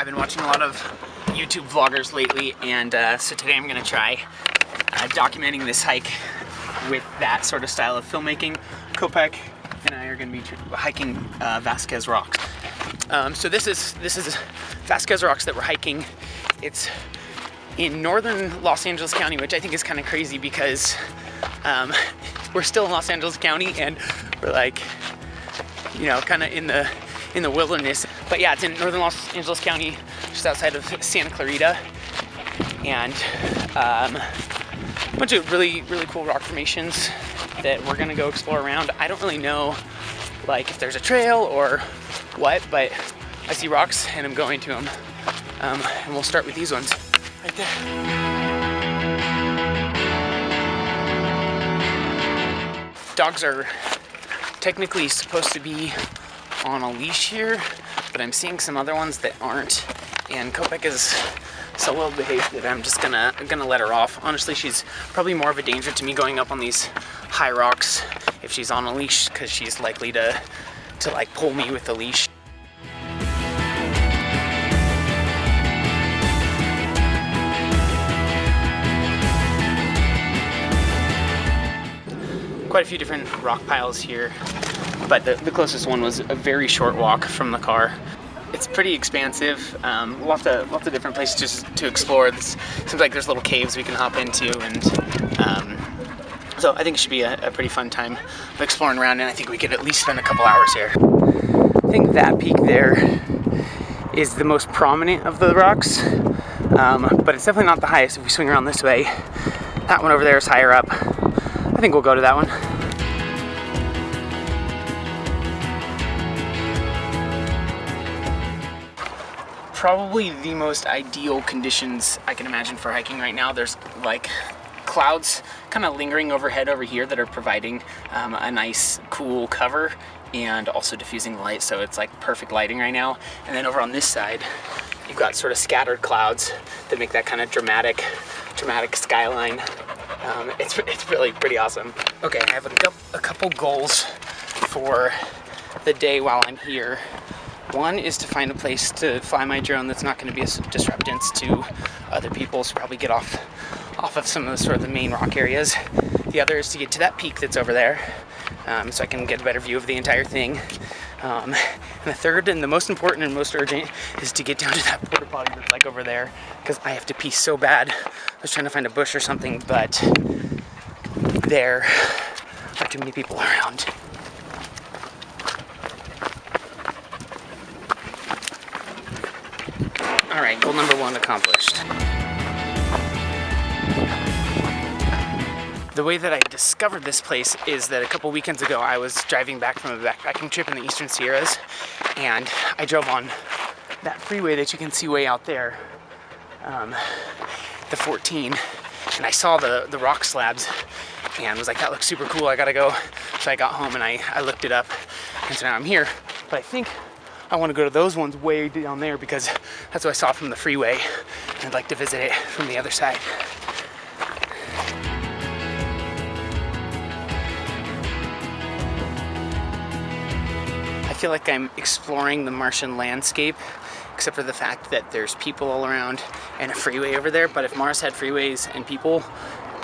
I've been watching a lot of YouTube vloggers lately, and so today I'm going to try documenting this hike with that sort of style of filmmaking. Kopek and I are going to be hiking Vasquez Rocks. So this is Vasquez Rocks that we're hiking. It's in northern Los Angeles County, which I think is kind of crazy because we're still in Los Angeles County and we're like, you know, kind of in the wilderness. But yeah, it's in northern Los Angeles County, just outside of Santa Clarita, and a bunch of really cool rock formations that we're gonna go explore around. I don't really know like if there's a trail or what, but I see rocks and I'm going to them. And we'll start with these ones right there. Dogs are technically supposed to be on a leash here, but I'm seeing some other ones that aren't, and Kopek is so well behaved that I'm just gonna let her off. Honestly, she's probably more of a danger to me going up on these high rocks if she's on a leash, because she's likely to like pull me with the leash. Quite a few different rock piles here, but the closest one was a very short walk from the car. It's pretty expansive, lots of different places just to explore. This seems like there's little caves we can hop into, and so I think it should be a pretty fun time of exploring around, and I think we could at least spend a couple hours here. I think that peak there is the most prominent of the rocks, but it's definitely not the highest. If we swing around this way, that one over there is higher up. I think we'll go to that one. Probably the most ideal conditions I can imagine for hiking right now. There's like clouds kind of lingering overhead over here that are providing a nice cool cover and also diffusing the light, so it's like perfect lighting right now. And then over on this side, you've got sort of scattered clouds that make that kind of dramatic skyline. It's really pretty awesome. Okay, I have a couple goals for the day while I'm here. One is to find a place to fly my drone that's not going to be a disruptance to other people, so probably get off of some of the sort of the main rock areas. The other is to get to that peak that's over there, so I can get a better view of the entire thing. And the third, and the most important and most urgent, is to get down to that porta potty that's like over there, because I have to pee so bad. I was trying to find a bush or something, but there are too many people around. All right, goal number one accomplished. The way that I discovered this place is that a couple weekends ago I was driving back from a backpacking trip in the Eastern Sierras, and I drove on that freeway that you can see way out there, the 14, and I saw the rock slabs and was like, that looks super cool, I gotta go. So I got home and I looked it up, and so now I'm here. But I think I want to go to those ones way down there because that's what I saw from the freeway, and I'd like to visit it from the other side. I feel like I'm exploring the Martian landscape, except for the fact that there's people all around and a freeway over there. But if Mars had freeways and people,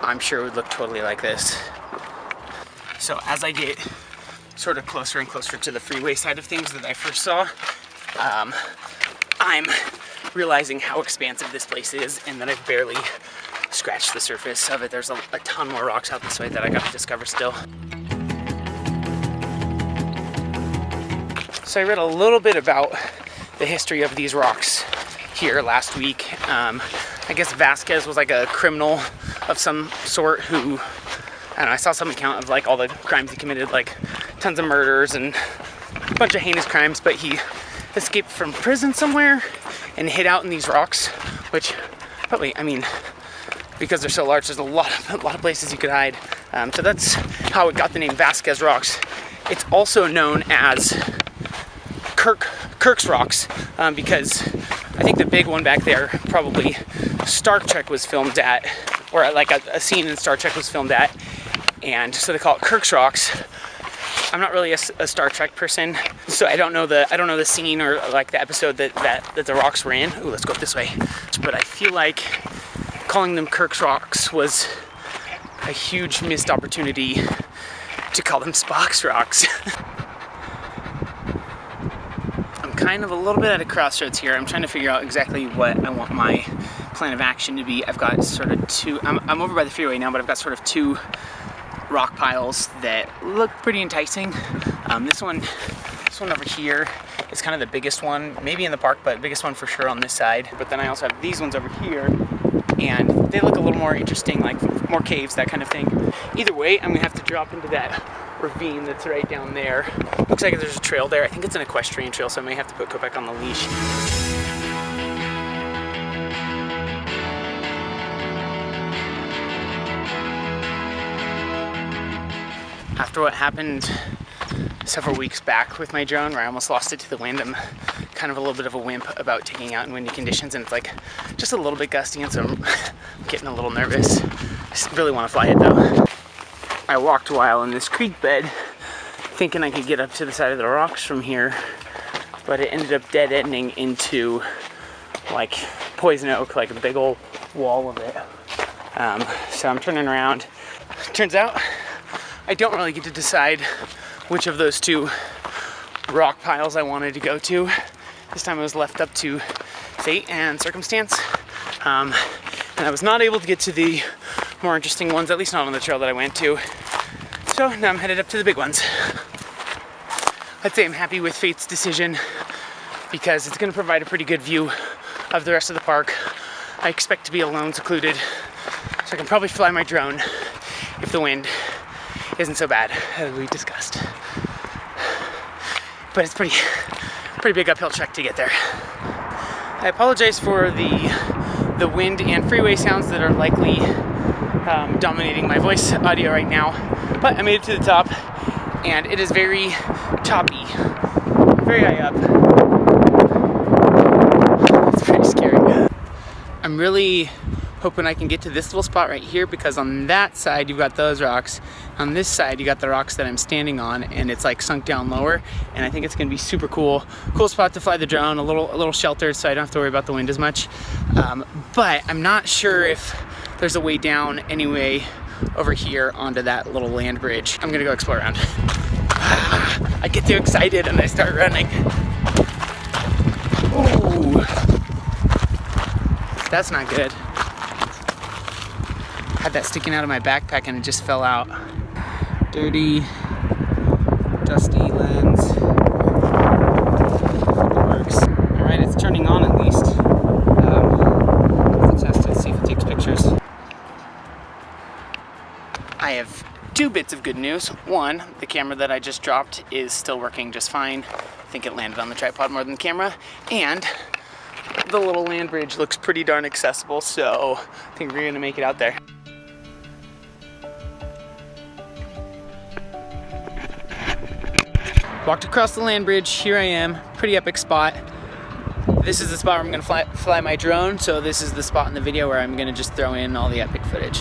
I'm sure it would look totally like this. So as I get sort of closer and closer to the freeway side of things that I first saw, I'm realizing how expansive this place is and that I've barely scratched the surface of it. There's a ton more rocks out this way that I got to discover still. So I read a little bit about the history of these rocks here last week. I guess Vazquez was like a criminal of some sort who, I don't know, I saw some account of like all the crimes he committed, like tons of murders and a bunch of heinous crimes, but he escaped from prison somewhere and hid out in these rocks, which probably, I mean, because they're so large, there's a lot of places you could hide. So that's how it got the name Vasquez Rocks. It's also known as Kirk's Rocks, because I think the big one back there probably Star Trek was filmed at, or like a scene in Star Trek was filmed at, and so they call it Kirk's Rocks. I'm not really a Star Trek person, so I don't know the scene or like the episode that the rocks were in. Ooh, let's go up this way. But I feel like calling them Kirk's Rocks was a huge missed opportunity to call them Spock's Rocks. I'm kind of a little bit at a crossroads here. I'm trying to figure out exactly what I want my plan of action to be. I've got sort of two, I'm over by the freeway now, but I've got sort of two rock piles that look pretty enticing. This one over here is kind of the biggest one, maybe in the park, but biggest one for sure on this side. But then I also have these ones over here, and they look a little more interesting, like more caves, that kind of thing. Either way, I'm gonna have to drop into that ravine that's right down there. Looks like there's a trail there. I think it's an equestrian trail, so I may have to put Kopek on the leash. After what happened several weeks back with my drone, where I almost lost it to the wind, I'm kind of a little bit of a wimp about taking out in windy conditions, and it's like just a little bit gusty, and so I'm getting a little nervous. I just really want to fly it though. I walked a while in this creek bed thinking I could get up to the side of the rocks from here, but it ended up dead-ending into like poison oak, like a big old wall of it. So I'm turning around. Turns out I don't really get to decide which of those two rock piles I wanted to go to. This time I was left up to fate and circumstance. And I was not able to get to the more interesting ones, at least not on the trail that I went to. So now I'm headed up to the big ones. I'd say I'm happy with fate's decision because it's gonna provide a pretty good view of the rest of the park. I expect to be alone, secluded, so I can probably fly my drone if the wind isn't so bad as we discussed. But it's pretty big uphill trek to get there. I apologize for the wind and freeway sounds that are likely dominating my voice audio right now, but I made it to the top, and it is very toppy, very high up. It's pretty scary. I'm really hoping I can get to this little spot right here, because on that side you've got those rocks, on this side you got the rocks that I'm standing on, and it's like sunk down lower, and I think it's gonna be super cool spot to fly the drone, a little sheltered, so I don't have to worry about the wind as much. But I'm not sure if there's a way down anyway over here onto that little land bridge. I'm gonna go explore around. I get too excited and I start running. Ooh, that's not good. Had that sticking out of my backpack and it just fell out. Dirty, dusty lens. It works. All right, it's turning on at least. Let's test it, see if it takes pictures. I have two bits of good news. One, the camera that I just dropped is still working just fine. I think it landed on the tripod more than the camera. And the little land bridge looks pretty darn accessible, so I think we're gonna make it out there. Walked across the land bridge, here I am, pretty epic spot. This is the spot where I'm gonna fly my drone, so this is the spot in the video where I'm gonna just throw in all the epic footage.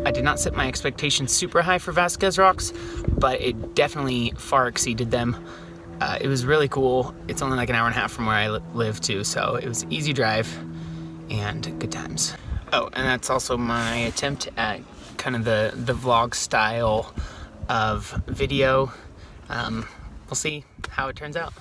I did not set my expectations super high for Vasquez Rocks, but it definitely far exceeded them. It was really cool. It's only like an hour and a half from where I live too, so it was easy drive and good times. Oh, and that's also my attempt at kind of the vlog style of video. We'll see how it turns out.